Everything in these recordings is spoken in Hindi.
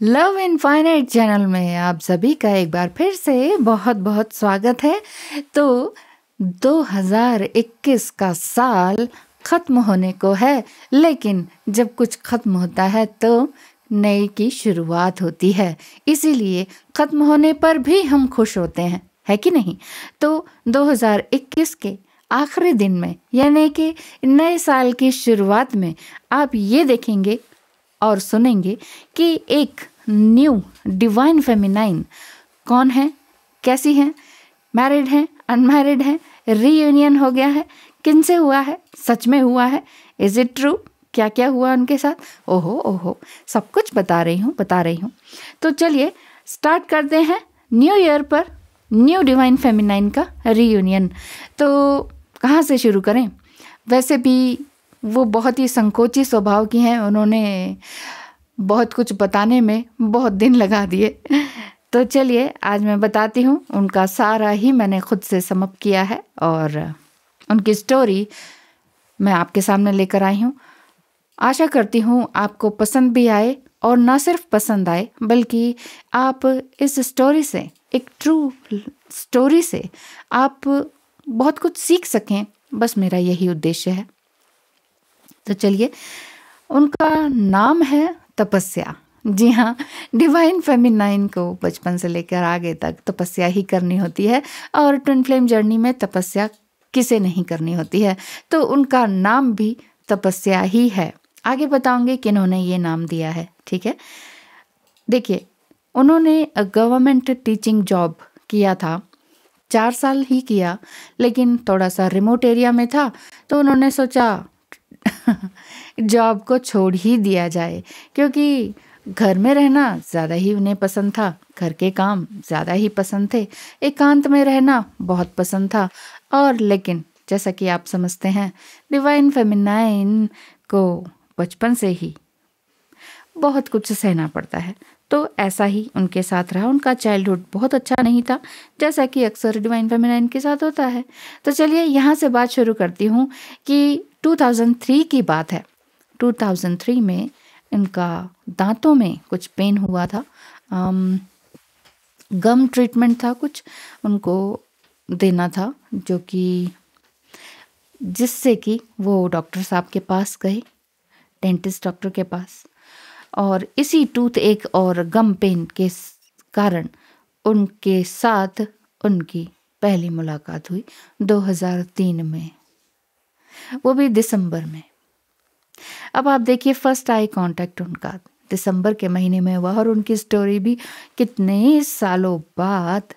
लव इनफाइनाइट चैनल में आप सभी का एक बार फिर से बहुत बहुत स्वागत है। तो 2021 का साल खत्म होने को है, लेकिन जब कुछ खत्म होता है तो नई की शुरुआत होती है। इसीलिए खत्म होने पर भी हम खुश होते हैं, है कि नहीं? तो 2021 के आखिरी दिन में, यानी कि नए साल की शुरुआत में, आप ये देखेंगे और सुनेंगे कि एक न्यू डिवाइन फेमिनाइन कौन है, कैसी है, मैरिड है, अनमैरिड है, रीयूनियन हो गया है, किनसे हुआ है, सच में हुआ है, इज इट ट्रू, क्या क्या हुआ उनके साथ, ओहो ओहो, सब कुछ बता रही हूँ। तो चलिए स्टार्ट करते हैं न्यू ईयर पर न्यू डिवाइन फेमिनाइन का रीयूनियन। तो कहाँ से शुरू करें? वैसे भी वो बहुत ही संकोची स्वभाव की हैं, उन्होंने बहुत कुछ बताने में बहुत दिन लगा दिए। तो चलिए आज मैं बताती हूँ, उनका सारा ही मैंने खुद से समअप किया है और उनकी स्टोरी मैं आपके सामने लेकर आई हूँ। आशा करती हूँ आपको पसंद भी आए, और ना सिर्फ पसंद आए बल्कि आप इस स्टोरी से, एक ट्रू स्टोरी से आप बहुत कुछ सीख सकें। बस मेरा यही उद्देश्य है। तो चलिए, उनका नाम है तपस्या। जी हाँ, डिवाइन फेमिनाइन को बचपन से लेकर आगे तक तपस्या ही करनी होती है, और ट्विन फ्लेम जर्नी में तपस्या किसे नहीं करनी होती है। तो उनका नाम भी तपस्या ही है। आगे बताऊंगी कि इन्होंने ये नाम दिया है, ठीक है? देखिए, उन्होंने गवर्नमेंट टीचिंग जॉब किया था, 4 साल ही किया, लेकिन थोड़ा सा रिमोट एरिया में था, तो उन्होंने सोचा जॉब को छोड़ ही दिया जाए, क्योंकि घर में रहना ज़्यादा ही उन्हें पसंद था, घर के काम ज़्यादा ही पसंद थे, एकांत में रहना बहुत पसंद था। और लेकिन जैसा कि आप समझते हैं, डिवाइन फेमिनाइन को बचपन से ही बहुत कुछ सहना पड़ता है, तो ऐसा ही उनके साथ रहा। उनका चाइल्डहुड बहुत अच्छा नहीं था, जैसा कि अक्सर डिवाइन फेमिनाइन के साथ होता है। तो चलिए यहाँ से बात शुरू करती हूँ कि 2003 की बात है। 2003 में इनका दांतों में कुछ पेन हुआ था, गम ट्रीटमेंट था कुछ उनको देना था, जो कि जिससे कि वो डॉक्टर साहब के पास गए, डेंटिस्ट डॉक्टर के पास, और इसी टूथ एक और गम पेन के कारण उनके साथ उनकी पहली मुलाकात हुई 2003 में, वो भी दिसंबर में। अब आप देखिए, फर्स्ट आई कांटेक्ट उनका दिसंबर के महीने में हुआ, और उनकी स्टोरी भी कितने सालों बाद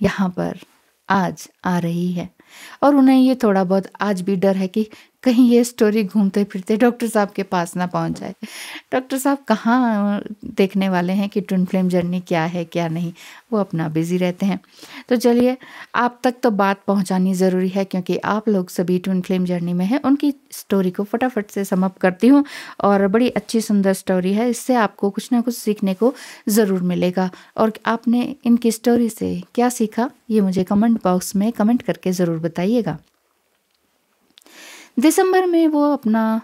यहाँ पर आज आ रही है। और उन्हें ये थोड़ा बहुत आज भी डर है कि कहीं ये स्टोरी घूमते फिरते डॉक्टर साहब के पास ना पहुंच जाए। डॉक्टर साहब कहाँ देखने वाले हैं कि ट्विन फ्लेम जर्नी क्या है क्या नहीं, वो अपना बिजी रहते हैं। तो चलिए, आप तक तो बात पहुंचानी ज़रूरी है, क्योंकि आप लोग सभी ट्विन फ्लेम जर्नी में हैं। उनकी स्टोरी को फटाफट से समअप करती हूँ, और बड़ी अच्छी सुंदर स्टोरी है, इससे आपको कुछ ना कुछ सीखने को ज़रूर मिलेगा। और आपने इनकी स्टोरी से क्या सीखा, ये मुझे कमेंट बॉक्स में कमेंट करके ज़रूर बताइएगा। दिसंबर में वो अपना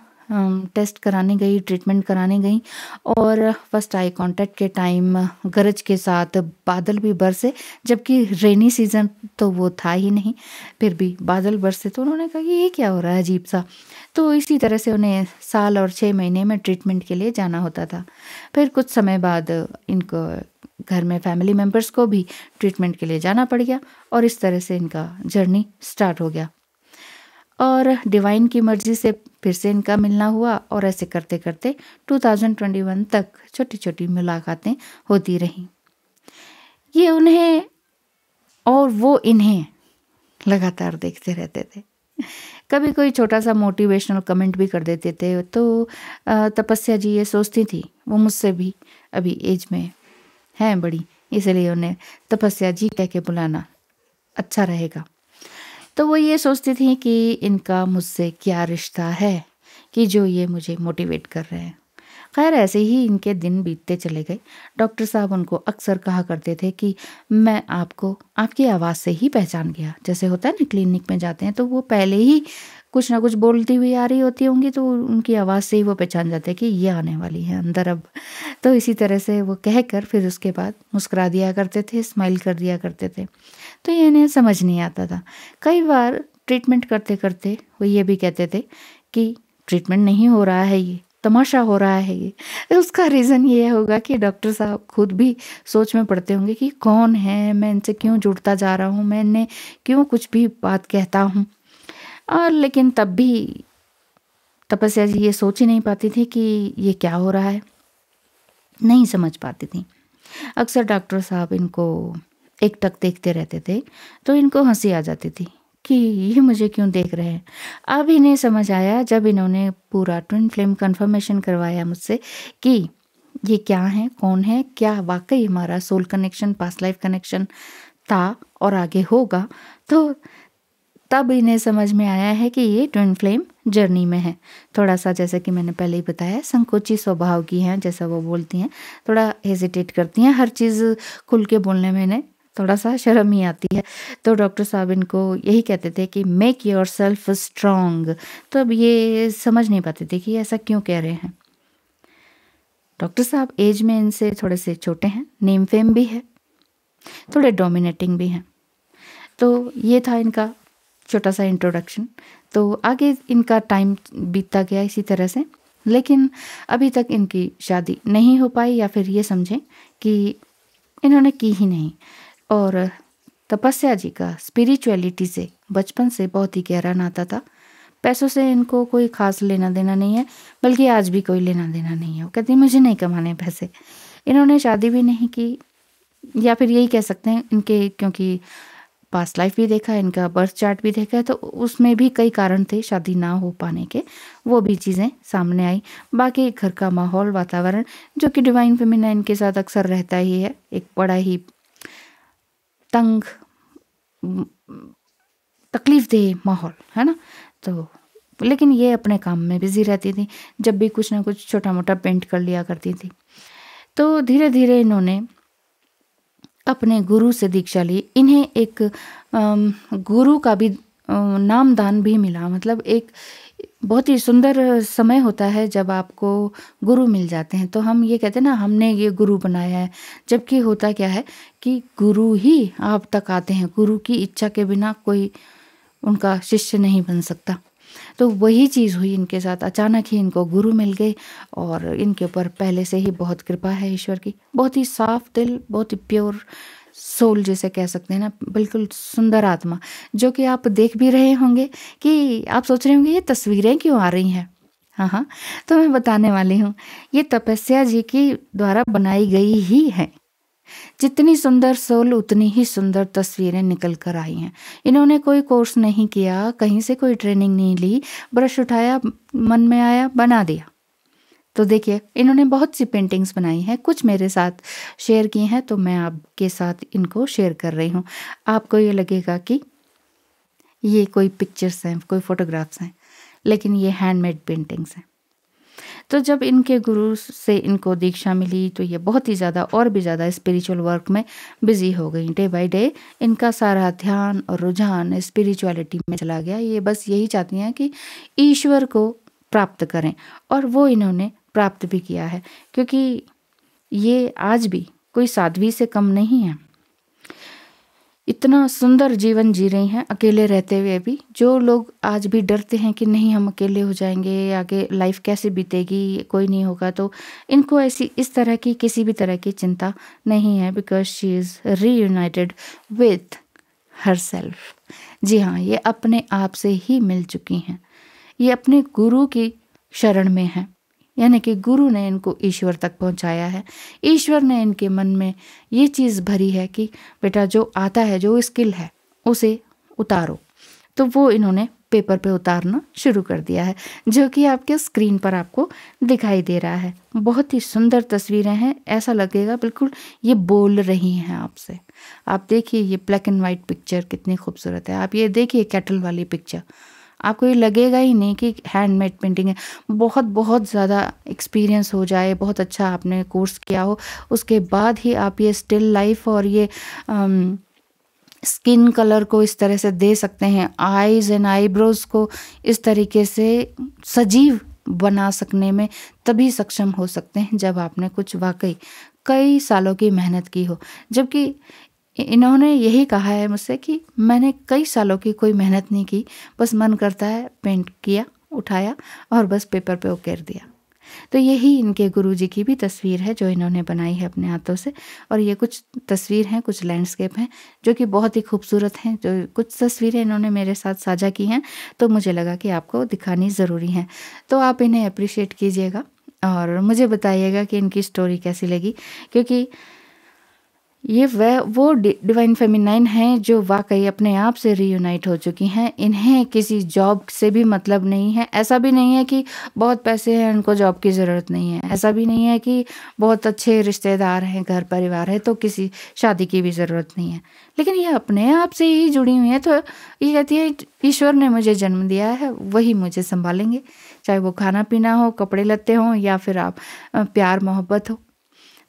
टेस्ट कराने गई, ट्रीटमेंट कराने गई, और फर्स्ट आई कांटेक्ट के टाइम गरज के साथ बादल भी बरसे, जबकि रेनी सीज़न तो वो था ही नहीं, फिर भी बादल बरसे। तो उन्होंने कहा कि ये क्या हो रहा है अजीब सा। तो इसी तरह से उन्हें साल और 6 महीने में ट्रीटमेंट के लिए जाना होता था। फिर कुछ समय बाद इनको घर में फैमिली मेम्बर्स को भी ट्रीटमेंट के लिए जाना पड़ गया, और इस तरह से इनका जर्नी स्टार्ट हो गया। और डिवाइन की मर्जी से फिर से इनका मिलना हुआ, और ऐसे करते करते 2021 तक छोटी छोटी मुलाकातें होती रहीं। ये उन्हें और वो इन्हें लगातार देखते रहते थे। कभी कोई छोटा सा मोटिवेशनल कमेंट भी कर देते थे, तो तपस्या जी ये सोचती थी वो मुझसे भी अभी एज में हैं बड़ी, इसलिए उन्हें तपस्या जी कह के बुलाना अच्छा रहेगा। तो वो ये सोचती थी कि इनका मुझसे क्या रिश्ता है कि जो ये मुझे मोटिवेट कर रहे हैं। खैर, ऐसे ही इनके दिन बीतते चले गए। डॉक्टर साहब उनको अक्सर कहा करते थे कि मैं आपको आपकी आवाज़ से ही पहचान गया। जैसे होता है ना, क्लिनिक में जाते हैं तो वो पहले ही कुछ ना कुछ बोलती हुई आ रही होती होंगी, तो उनकी आवाज़ से ही वो पहचान जाते हैं कि ये आने वाली है अंदर अब। तो इसी तरह से वो कहकर फिर उसके बाद मुस्कुरा दिया करते थे, स्माइल कर दिया करते थे। तो ये इन्हें समझ नहीं आता था। कई बार ट्रीटमेंट करते करते वो ये भी कहते थे कि ट्रीटमेंट नहीं हो रहा है, ये तमाशा हो रहा है ये। तो उसका रीज़न ये होगा कि डॉक्टर साहब खुद भी सोच में पड़ते होंगे कि कौन है, मैं इनसे क्यों जुड़ता जा रहा हूँ, मैं इन्हें क्यों कुछ भी बात कहता हूँ। और लेकिन तब भी तपस्या जी ये सोच ही नहीं पाती थी कि ये क्या हो रहा है, नहीं समझ पाती थी। अक्सर डॉक्टर साहब इनको एकटक देखते रहते थे तो इनको हंसी आ जाती थी कि ये मुझे क्यों देख रहे हैं। अब इन्हें समझ आया जब इन्होंने पूरा ट्विन फ्लेम कंफर्मेशन करवाया मुझसे कि ये क्या है, कौन है, क्या वाकई हमारा soul connection, past life connection था और आगे होगा। तो तब इन्हें समझ में आया है कि ये ट्विन फ्लेम जर्नी में है। थोड़ा सा जैसे कि मैंने पहले ही बताया, संकोची स्वभाव की हैं, जैसा वो बोलती हैं, थोड़ा हेजिटेट करती हैं, हर चीज़ खुल के बोलने में इन्हें थोड़ा सा शर्म ही आती है। तो डॉक्टर साहब इनको यही कहते थे कि मेक योर सेल्फ स्ट्रॉन्ग। तो अब ये समझ नहीं पाते थे कि ऐसा क्यों कह रहे हैं। डॉक्टर साहब एज में इनसे थोड़े से छोटे हैं, नेम फेम भी है, थोड़े डोमिनेटिंग भी हैं। तो ये था इनका छोटा सा इंट्रोडक्शन। तो आगे इनका टाइम बीतता गया इसी तरह से, लेकिन अभी तक इनकी शादी नहीं हो पाई, या फिर ये समझें कि इन्होंने की ही नहीं। और तपस्या जी का स्पिरिचुअलिटी से बचपन से बहुत ही गहरा नाता था। पैसों से इनको कोई खास लेना देना नहीं है, बल्कि आज भी कोई लेना देना नहीं है। वो कहती है मुझे नहीं कमाने पैसे। इन्होंने शादी भी नहीं की, या फिर यही कह सकते हैं इनके, क्योंकि पास्ट लाइफ भी देखा, इनका बर्थ चार्ट भी देखा है, तो उसमें भी कई कारण थे शादी ना हो पाने के, वो भी चीज़ें सामने आई। बाकी घर का माहौल, वातावरण, जो कि डिवाइन फेमिना इनके साथ अक्सर रहता ही है, एक बड़ा ही तंग, तकलीफदेह माहौल है ना। तो लेकिन ये अपने काम में बिजी रहती थी, जब भी कुछ ना कुछ छोटा मोटा पेंट कर लिया करती थी। तो धीरे धीरे इन्होंने अपने गुरु से दीक्षा ली। इन्हें एक गुरु का भी नामदान भी मिला। मतलब एक बहुत ही सुंदर समय होता है जब आपको गुरु मिल जाते हैं। तो हम ये कहते हैं ना, हमने ये गुरु बनाया है, जबकि होता क्या है कि गुरु ही आप तक आते हैं। गुरु की इच्छा के बिना कोई उनका शिष्य नहीं बन सकता। तो वही चीज़ हुई इनके साथ। अचानक ही इनको गुरु मिल गए और इनके ऊपर पहले से ही बहुत कृपा है ईश्वर की। बहुत ही साफ दिल, बहुत ही प्योर सोल जिसे कह सकते हैं ना, बिल्कुल सुंदर आत्मा, जो कि आप देख भी रहे होंगे कि आप सोच रहे होंगे ये तस्वीरें क्यों आ रही हैं। हाँ हाँ, तो मैं बताने वाली हूँ, ये तपस्या जी की द्वारा बनाई गई ही है। जितनी सुंदर सोल उतनी ही सुंदर तस्वीरें निकल कर आई हैं। इन्होंने कोई कोर्स नहीं किया, कहीं से कोई ट्रेनिंग नहीं ली, ब्रश उठाया, मन में आया, बना दिया। तो देखिए, इन्होंने बहुत सी पेंटिंग्स बनाई हैं, कुछ मेरे साथ शेयर की हैं, तो मैं आपके साथ इनको शेयर कर रही हूँ। आपको ये लगेगा कि ये कोई पिक्चर्स हैं, कोई फोटोग्राफ्स हैं, लेकिन ये हैंडमेड पेंटिंग्स हैं। तो जब इनके गुरु से इनको दीक्षा मिली तो ये बहुत ही ज़्यादा और भी ज़्यादा स्पिरिचुअल वर्क में बिजी हो गई। डे बाय डे इनका सारा ध्यान और रुझान स्पिरिचुअलिटी में चला गया। ये बस यही चाहती हैं कि ईश्वर को प्राप्त करें, और वो इन्होंने प्राप्त भी किया है, क्योंकि ये आज भी कोई साध्वी से कम नहीं है। इतना सुंदर जीवन जी रही हैं अकेले रहते हुए भी। जो लोग आज भी डरते हैं कि नहीं हम अकेले हो जाएंगे, आगे लाइफ कैसे बीतेगी, कोई नहीं होगा, तो इनको ऐसी इस तरह की किसी भी तरह की चिंता नहीं है, because she is reunited with herself. जी हाँ, ये अपने आप से ही मिल चुकी हैं। ये अपने गुरु की शरण में हैं, यानी कि गुरु ने इनको ईश्वर तक पहुंचाया है। ईश्वर ने इनके मन में ये चीज़ भरी है कि बेटा जो आता है, जो स्किल है, उसे उतारो। तो वो इन्होंने पेपर पे उतारना शुरू कर दिया है, जो कि आपके स्क्रीन पर आपको दिखाई दे रहा है। बहुत ही सुंदर तस्वीरें हैं, ऐसा लगेगा बिल्कुल ये बोल रही हैं आपसे। आप देखिए ये ब्लैक एंड वाइट पिक्चर कितनी खूबसूरत है। आप ये देखिए कैटल वाली पिक्चर, आपको ये लगेगा ही नहीं कि हैंडमेड पेंटिंग है। बहुत बहुत ज़्यादा एक्सपीरियंस हो जाए, बहुत अच्छा आपने कोर्स किया हो, उसके बाद ही आप ये स्टिल लाइफ और ये स्किन कलर को इस तरह से दे सकते हैं, आईज एंड आईब्रोज को इस तरीके से सजीव बना सकने में तभी सक्षम हो सकते हैं जब आपने कुछ वाकई कई सालों की मेहनत की हो। जबकि इन्होंने यही कहा है मुझसे कि मैंने कई सालों की कोई मेहनत नहीं की, बस मन करता है पेंट किया, उठाया और बस पेपर पे उकेर दिया। तो यही इनके गुरुजी की भी तस्वीर है जो इन्होंने बनाई है अपने हाथों से। और ये कुछ तस्वीर हैं, कुछ लैंडस्केप हैं जो कि बहुत ही खूबसूरत हैं। जो कुछ तस्वीरें इन्होंने मेरे साथ साझा की हैं तो मुझे लगा कि आपको दिखानी ज़रूरी हैं। तो आप इन्हें अप्रिशिएट कीजिएगा और मुझे बताइएगा कि इनकी स्टोरी कैसी लगी, क्योंकि ये वो डिवाइन फेमिनाइन हैं जो वाकई अपने आप से रीयूनाइट हो चुकी हैं। इन्हें किसी जॉब से भी मतलब नहीं है। ऐसा भी नहीं है कि बहुत पैसे हैं उनको जॉब की ज़रूरत नहीं है। ऐसा भी नहीं है कि बहुत अच्छे रिश्तेदार हैं, घर परिवार है तो किसी शादी की भी ज़रूरत नहीं है। लेकिन ये अपने आप से ही जुड़ी हुई है। तो ये कहती है ईश्वर ने मुझे जन्म दिया है, वही मुझे संभालेंगे, चाहे वो खाना पीना हो, कपड़े लत्ते हों या फिर आप प्यार मोहब्बत हो।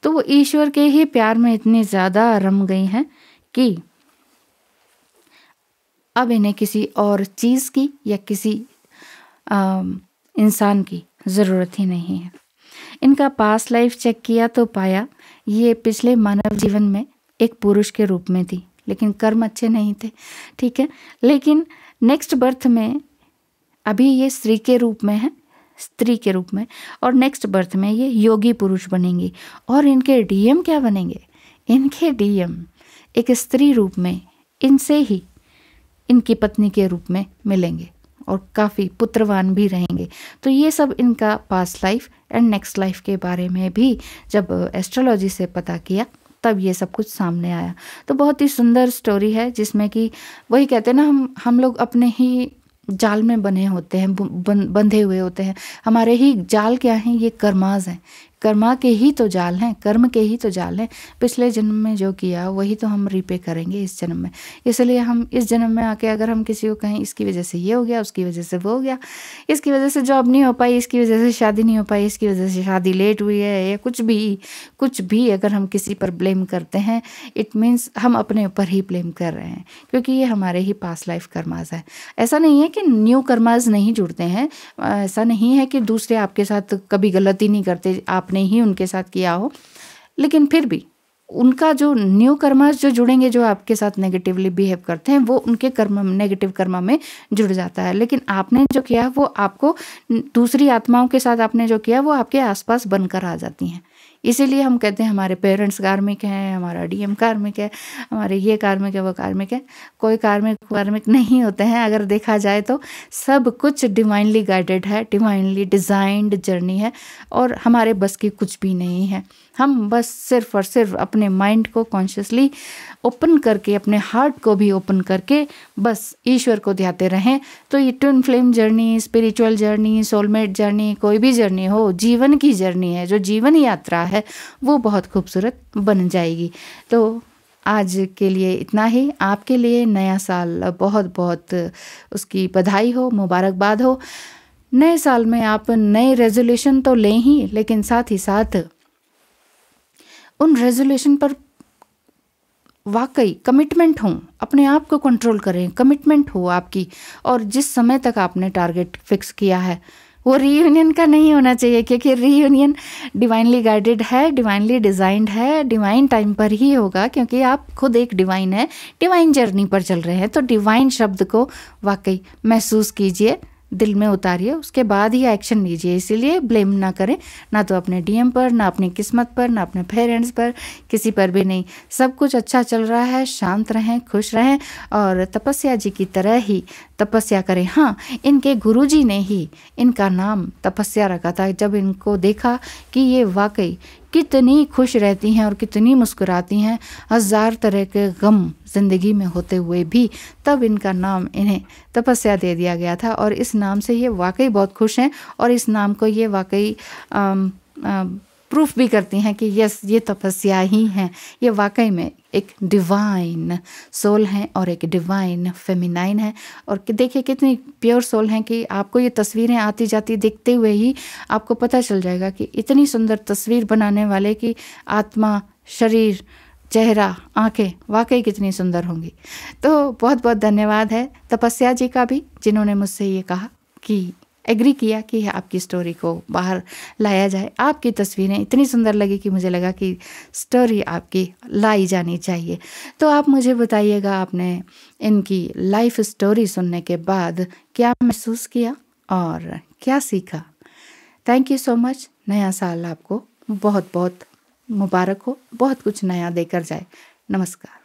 तो वो ईश्वर के ही प्यार में इतनी ज़्यादा रम गई हैं कि अब इन्हें किसी और चीज़ की या किसी इंसान की ज़रूरत ही नहीं है। इनका पास्ट लाइफ चेक किया तो पाया ये पिछले मानव जीवन में एक पुरुष के रूप में थी, लेकिन कर्म अच्छे नहीं थे, ठीक है। लेकिन नेक्स्ट बर्थ में अभी ये स्त्री के रूप में है, स्त्री के रूप में, और नेक्स्ट बर्थ में ये योगी पुरुष बनेंगी। और इनके डीएम क्या बनेंगे? इनके डीएम एक स्त्री रूप में इनसे ही इनकी पत्नी के रूप में मिलेंगे और काफ़ी पुत्रवान भी रहेंगे। तो ये सब इनका past life and next life के बारे में भी जब एस्ट्रोलॉजी से पता किया तब ये सब कुछ सामने आया। तो बहुत ही सुंदर स्टोरी है जिसमें कि वही कहते हैं ना, हम लोग अपने ही जाल में बने होते हैं, बंधे हुए होते हैं। हमारे ही जाल क्या हैं? ये कर्माज हैं, कर्मा के ही तो जाल हैं, कर्म के ही तो जाल हैं। पिछले जन्म में जो किया वही तो हम रिपे करेंगे इस जन्म में। इसलिए हम इस जन्म में आके अगर हम किसी को कहें इसकी वजह से ये हो गया, उसकी वजह से वो हो गया, इसकी वजह से जॉब नहीं हो पाई, इसकी वजह से शादी नहीं हो पाई, इसकी वजह से शादी लेट हुई है, या कुछ भी अगर हम किसी पर ब्लेम करते हैं, इट मीन्स हम अपने ऊपर ही ब्लेम कर रहे हैं, क्योंकि ये हमारे ही पास्ट लाइफ कर्माज है। ऐसा नहीं है कि न्यू कर्माज नहीं जुड़ते हैं, ऐसा नहीं है कि दूसरे आपके साथ कभी गलती नहीं करते, आपने ही उनके साथ किया हो, लेकिन फिर भी उनका जो न्यू कर्मास जो जुड़ेंगे, जो आपके साथ नेगेटिवली बिहेव करते हैं, वो उनके कर्म, नेगेटिव कर्मा में जुड़ जाता है। लेकिन आपने जो किया वो आपको, दूसरी आत्माओं के साथ आपने जो किया वो आपके आसपास बनकर आ जाती हैं। इसीलिए हम कहते हैं हमारे पेरेंट्स कार्मिक हैं, हमारा डीएम कार्मिक है, हमारे ये कार्मिक है, वो कार्मिक है। कोई कार्मिक नहीं होते हैं। अगर देखा जाए तो सब कुछ डिवाइनली गाइडेड है, डिवाइनली डिज़ाइंड जर्नी है और हमारे बस की कुछ भी नहीं है। हम बस सिर्फ और सिर्फ अपने माइंड को कॉन्शियसली ओपन करके, अपने हार्ट को भी ओपन करके बस ईश्वर को ध्याते रहें तो ये twin flame journey, spiritual journey, soulmate journey, कोई भी जर्नी हो, जीवन की जर्नी है, जो जीवन यात्रा है, वो बहुत खूबसूरत बन जाएगी। तो आज के लिए इतना ही। आपके लिए नया साल बहुत बहुत उसकी बधाई हो, मुबारकबाद हो। नए साल में आप नए रेजोल्यूशन तो लें ही, लेकिन साथ ही साथ उन रेजोल्यूशन पर वाकई कमिटमेंट हो, अपने आप को कंट्रोल करें, कमिटमेंट हो आपकी। और जिस समय तक आपने टारगेट फिक्स किया है वो रीयूनियन का नहीं होना चाहिए, क्योंकि रीयूनियन डिवाइनली गाइडेड है, डिवाइनली डिज़ाइंड है, डिवाइन टाइम पर ही होगा, क्योंकि आप खुद एक डिवाइन है, डिवाइन जर्नी पर चल रहे हैं। तो डिवाइन शब्द को वाकई महसूस कीजिए, दिल में उतारिए, उसके बाद ही एक्शन लीजिए। इसीलिए ब्लेम ना करें, ना तो अपने डीएम पर, ना अपनी किस्मत पर, ना अपने पेरेंट्स पर, किसी पर भी नहीं। सब कुछ अच्छा चल रहा है, शांत रहें, खुश रहें और तपस्या जी की तरह ही तपस्या करें। हाँ, इनके गुरुजी ने ही इनका नाम तपस्या रखा था। जब इनको देखा कि ये वाकई कितनी खुश रहती हैं और कितनी मुस्कुराती हैं, हज़ार तरह के गम ज़िंदगी में होते हुए भी, तब इनका नाम इन्हें तपस्या दे दिया गया था। और इस नाम से ये वाकई बहुत खुश हैं और इस नाम को ये वाकई प्रूफ भी करती हैं कि यस, ये तपस्या ही हैं। ये वाकई में एक डिवाइन सोल हैं और एक डिवाइन फेमिनाइन है। और देखिए कितनी प्योर सोल हैं कि आपको ये तस्वीरें आती जाती देखते हुए ही आपको पता चल जाएगा कि इतनी सुंदर तस्वीर बनाने वाले की आत्मा, शरीर, चेहरा, आंखें वाकई कितनी सुंदर होंगी। तो बहुत बहुत धन्यवाद है तपस्या जी का भी, जिन्होंने मुझसे ये कहा कि एग्री किया कि आपकी स्टोरी को बाहर लाया जाए। आपकी तस्वीरें इतनी सुंदर लगी कि मुझे लगा कि स्टोरी आपकी लाई जानी चाहिए। तो आप मुझे बताइएगा, आपने इनकी लाइफ स्टोरी सुनने के बाद क्या महसूस किया और क्या सीखा। Thank you so much. नया साल आपको बहुत बहुत मुबारक हो, बहुत कुछ नया देकर जाए। नमस्कार।